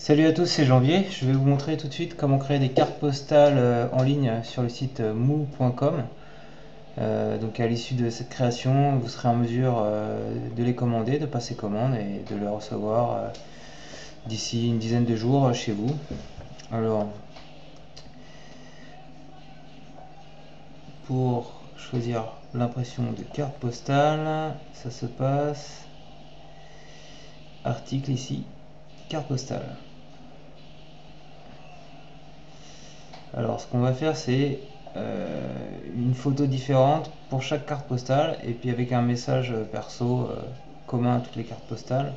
Salut à tous, c'est Janvier. Je vais vous montrer tout de suite comment créer des cartes postales en ligne sur le site mou.com. Donc à l'issue de cette création, vous serez en mesure de les commander, de passer commande et de les recevoir d'ici une dizaine de jours chez vous. Alors, pour choisir l'impression de carte postale, ça se passe article ici, carte postale. Alors ce qu'on va faire, c'est une photo différente pour chaque carte postale et puis avec un message perso commun à toutes les cartes postales.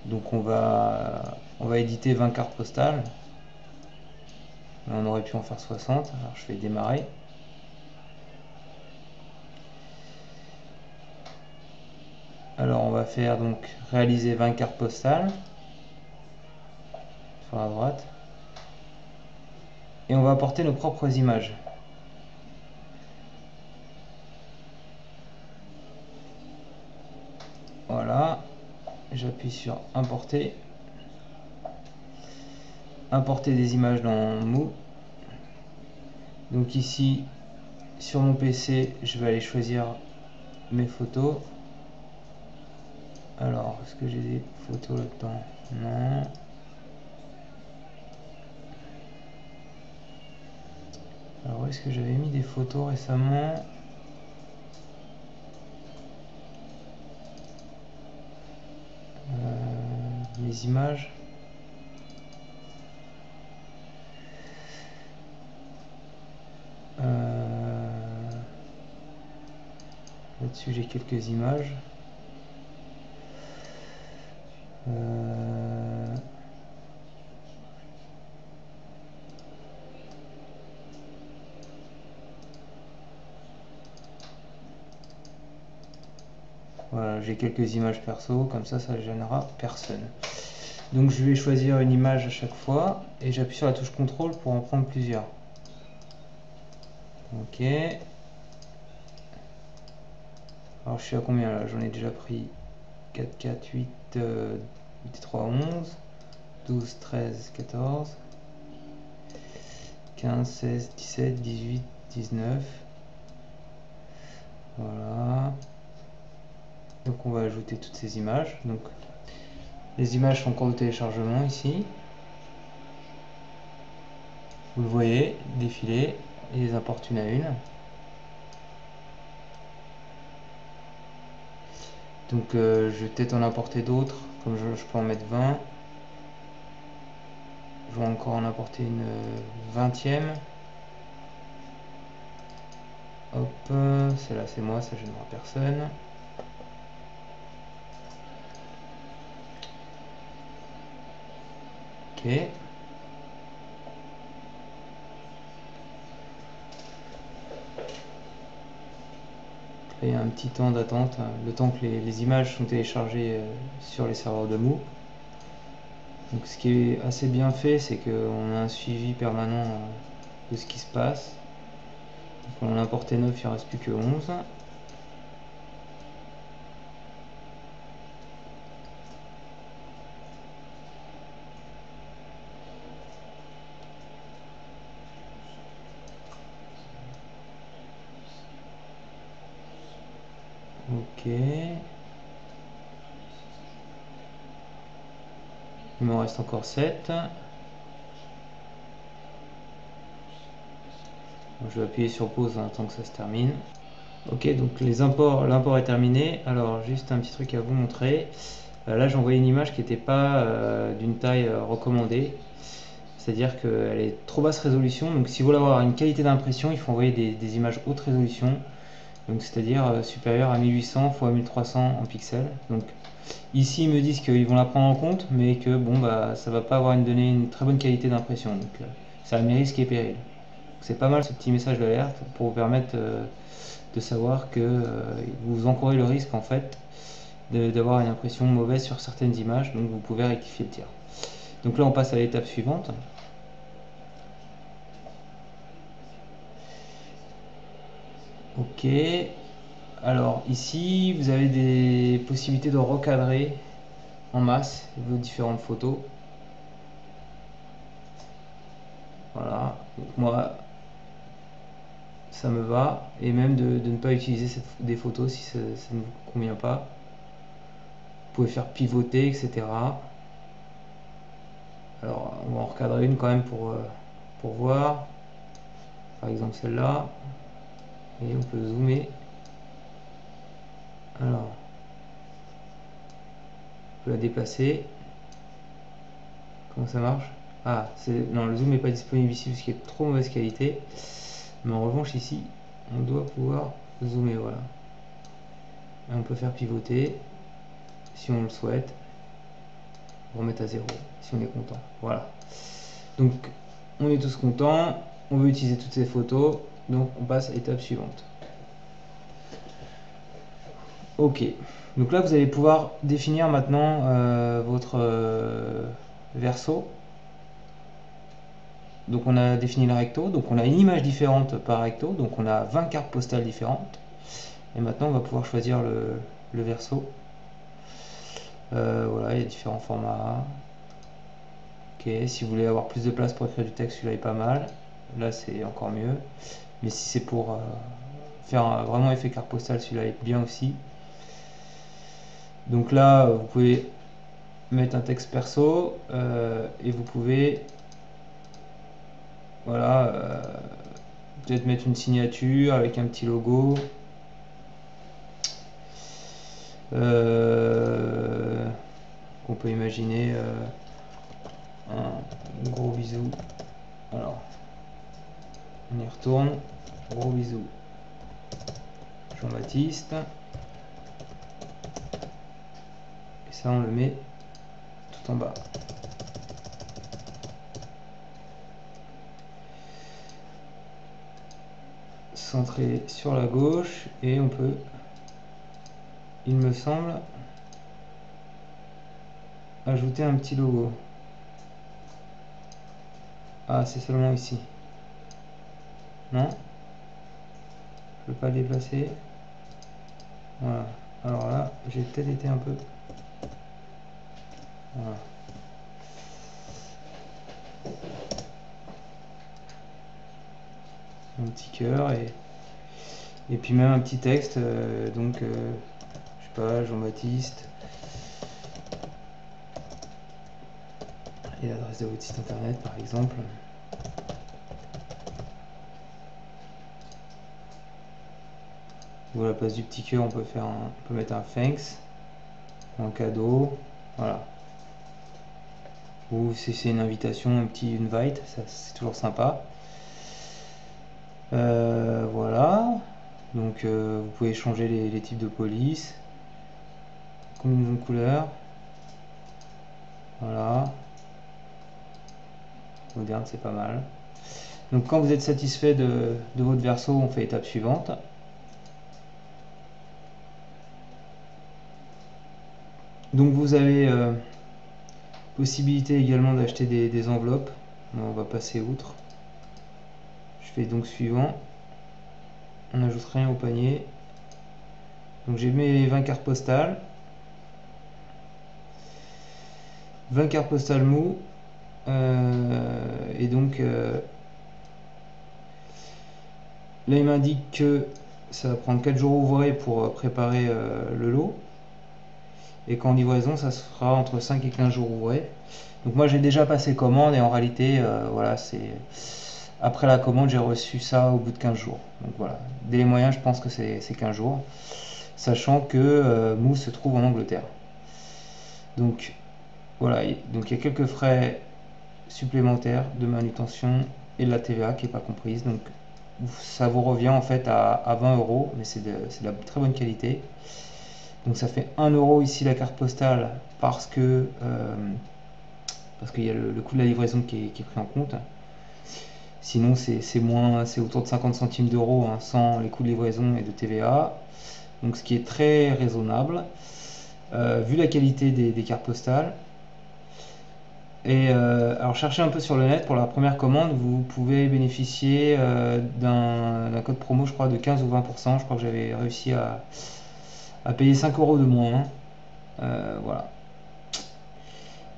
Donc on va éditer 20 cartes postales. Là, on aurait pu en faire 60. Alors je vais démarrer. Alors on va faire donc réaliser 20 cartes postales sur la droite. Et on va apporter nos propres images. Voilà, j'appuie sur importer. Importer des images dans Mou. Donc ici, sur mon PC, je vais aller choisir mes photos. Alors, est-ce que j'ai des photos là-dedans? Non. Alors, où est-ce que j'avais mis des photos récemment? Mes images. Là-dessus, j'ai quelques images. Voilà, j'ai quelques images perso, comme ça ne gênera personne. Donc je vais choisir une image à chaque fois et j'appuie sur la touche CTRL pour en prendre plusieurs. Ok. Alors je suis à combien là? J'en ai déjà pris 4, 4, 8, 8 et 3, 11, 12, 13, 14, 15, 16, 17, 18, 19. Voilà. Donc on va ajouter toutes ces images. Donc les images sont en cours de téléchargement ici. Vous le voyez défiler, ils les importent une à une. Donc je vais peut-être en importer d'autres, comme je peux en mettre 20. Je vais encore en importer une 20e. Hop, celle-là c'est moi, ça gênera personne. Ok. Il y a un petit temps d'attente, le temps que les images sont téléchargées sur les serveurs de Mou. Donc ce qui est assez bien fait, c'est qu'on a un suivi permanent de ce qui se passe. Donc on en a importé 9, il ne reste plus que 11. Ok. Il m'en reste encore 7. Je vais appuyer sur pause en attendant que ça se termine. Ok, donc l'import est terminé. Alors juste un petit truc à vous montrer. Là j'ai envoyé une image qui n'était pas d'une taille recommandée. C'est-à-dire qu'elle est trop basse résolution. Donc si vous voulez avoir une qualité d'impression, il faut envoyer des images haute résolution. Donc c'est-à-dire supérieure à 1800 x 1300 en pixels. Donc ici ils me disent qu'ils vont la prendre en compte, mais que bon bah ça va pas avoir donner une très bonne qualité d'impression. Donc ça a mes risques et périls. C'est pas mal ce petit message d'alerte pour vous permettre de savoir que vous encourez le risque en fait d'avoir une impression mauvaise sur certaines images, donc vous pouvez rectifier le tir. Donc là on passe à l'étape suivante. Ok, alors ici vous avez des possibilités de recadrer en masse vos différentes photos. Voilà, donc moi ça me va, et même de ne pas utiliser des photos si ça ne vous convient pas. Vous pouvez faire pivoter, etc. Alors on va en recadrer une quand même pour voir. Par exemple celle-là. Et on peut zoomer. Alors, on peut la déplacer. Comment ça marche? Ah, non, le zoom n'est pas disponible ici parce qu'il est de trop mauvaise qualité. Mais en revanche ici, on doit pouvoir zoomer, voilà. Et on peut faire pivoter si on le souhaite. Remettre à 0 si on est content. Voilà. Donc, on est tous contents. On veut utiliser toutes ces photos. Donc, on passe à l'étape suivante. Ok. Donc là, vous allez pouvoir définir maintenant votre verso. Donc on a défini le recto, donc on a une image différente par recto, donc on a 20 cartes postales différentes. Et maintenant on va pouvoir choisir le verso. Voilà, il y a différents formats. Ok, si vous voulez avoir plus de place pour écrire du texte, celui-là est pas mal. Là c'est encore mieux. Mais si c'est pour faire vraiment effet carte postale, celui-là est bien aussi. Donc là, vous pouvez mettre un texte perso et vous pouvez voilà peut-être mettre une signature avec un petit logo. On peut imaginer un gros bisou. Alors, on y retourne. Gros bisou. Jean-Baptiste. Et ça, on le met tout en bas. Centré sur la gauche. Et on peut, il me semble, ajouter un petit logo. Ah, c'est seulement ici. Non? Je peux pas le déplacer. Voilà. Alors là, j'ai peut-être été un peu... Voilà. Un petit cœur et puis même un petit texte. Donc, je sais pas, Jean-Baptiste. Et l'adresse de votre site internet, par exemple. Ou à la place du petit cœur, on peut mettre un thanks, un cadeau, voilà. Ou si c'est une invitation, un petit invite, ça c'est toujours sympa. Voilà. Donc vous pouvez changer les types de police, combinaison de couleurs. Voilà. Moderne, c'est pas mal. Donc quand vous êtes satisfait de votre verso, on fait l'étape suivante. Donc vous avez possibilité également d'acheter des enveloppes. On va passer outre. Je fais donc suivant. On n'ajoute rien au panier. Donc j'ai mes 20 cartes postales. 20 cartes postales mou. Et donc là il m'indique que ça va prendre 4 jours ouvrés pour préparer le lot. Et qu'en livraison ça se fera entre 5 et 15 jours ouvrés. Donc moi j'ai déjà passé commande et en réalité voilà, c'est après la commande j'ai reçu ça au bout de 15 jours. Donc voilà, délai moyen je pense que c'est 15 jours, sachant que Mou se trouve en Angleterre. Donc voilà, donc il y a quelques frais supplémentaires de manutention et de la TVA qui n'est pas comprise. Donc ça vous revient en fait à 20 €, mais c'est de la très bonne qualité. Donc ça fait 1 € ici la carte postale parce qu'il y a le coût de la livraison qui est pris en compte. Sinon c'est moins, c'est autour de 50 centimes d'euros hein, sans les coûts de livraison et de TVA. Donc ce qui est très raisonnable vu la qualité des cartes postales. Et alors cherchez un peu sur le net pour la première commande, vous pouvez bénéficier d'un code promo je crois de 15 ou 20%. Je crois que j'avais réussi à payer 5 € de moins. Voilà.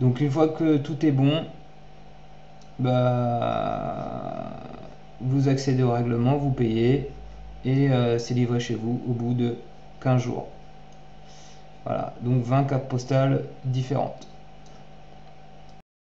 Donc une fois que tout est bon, vous accédez au règlement, vous payez et c'est livré chez vous au bout de 15 jours. Voilà, donc 20 cartes postales différentes.